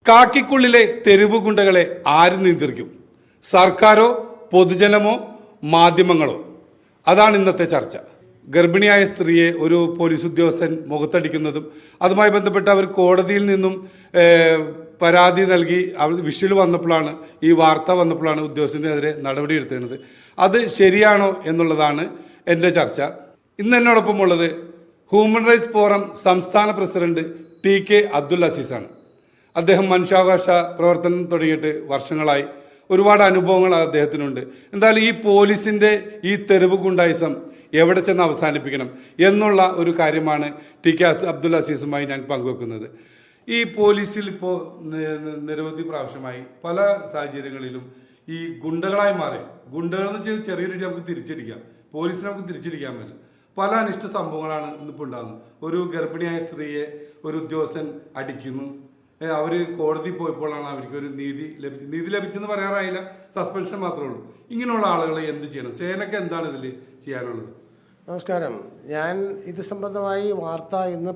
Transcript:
കാക്കിക്കുള്ളിലെ തെരുവ് ഗുണ്ടകളെ ആര് നിയന്ത്രിക്കും? സർക്കാരോ പൊതുജനമോ മാധ്യമങ്ങളോ? അതാണ് ഇന്നത്തെ ചർച്ച. ഗർഭിണിയായ സ്ത്രീയെ ഒരു പോലീസ് ഉദ്യോഗസ്ഥൻ മുഖത്തടിക്കുന്നതും അതുമായി ബന്ധപ്പെട്ട് അവർ കോടതിയിൽ നിന്നും പരാതി നൽകി അവർ വിഷ്വൽ വന്നപ്പോഴാണ്, ഈ വാർത്ത വന്നപ്പോഴാണ് ഉദ്യോഗസ്ഥനെതിരെ നടപടിയെടുത്തിരുന്നത്. അത് ശരിയാണോ എന്നുള്ളതാണ് എൻ്റെ ചർച്ച. ഇന്ന് എന്നോടൊപ്പം ഉള്ളത് ഹ്യൂമൻ റൈറ്റ്സ് ഫോറം സംസ്ഥാന പ്രസിഡന്റ് TK അബ്ദുൽ അസീസാണ്. അദ്ദേഹം മനുഷ്യാവകാശ പ്രവർത്തനം തുടങ്ങിയിട്ട് വർഷങ്ങളായി. ഒരുപാട് അനുഭവങ്ങൾ അദ്ദേഹത്തിനുണ്ട്. എന്തായാലും ഈ പോലീസിൻ്റെ ഈ തെരുവ് ഗുണ്ടായിസം എവിടെ ചെന്ന് അവസാനിപ്പിക്കണം എന്നുള്ള ഒരു കാര്യമാണ് TK അബ്ദുൽ അസീസുമായി ഞാൻ പങ്കുവെക്കുന്നത്. ഈ പോലീസിൽ ഇപ്പോൾ നിരവധി പ്രാവശ്യമായി പല സാഹചര്യങ്ങളിലും ഈ ഗുണ്ടകളായി മാറി. ഗുണ്ടകളെന്ന് വെച്ചാൽ ചെറിയ രീതി നമുക്ക് തിരിച്ചടിക്കാം, പോലീസിനെ നമുക്ക് തിരിച്ചടിക്കാൻ പറ്റില്ല. പല അനിഷ്ട സംഭവങ്ങളാണ് ഇന്നിപ്പോൾ ഉണ്ടാകുന്നത്. ഒരു ഗർഭിണിയായ സ്ത്രീയെ ഒരു ഉദ്യോഗസ്ഥൻ അടിക്കുന്നു. അവർ കോടതി പോയപ്പോഴാണ് അവർക്കൊരു നീതി ലഭിച്ചെന്ന് പറയാറായില്ല, സസ്പെൻഷൻ മാത്രമേ ഉള്ളൂ. ഇങ്ങനെയുള്ള ആളുകളെ എന്ത് ചെയ്യണം? സേനയ്ക്ക് എന്താണ് ഇതിൽ ചെയ്യാനുള്ളത്? നമസ്കാരം. ഞാൻ ഇത് സംബന്ധമായി വാർത്ത ഇന്ന്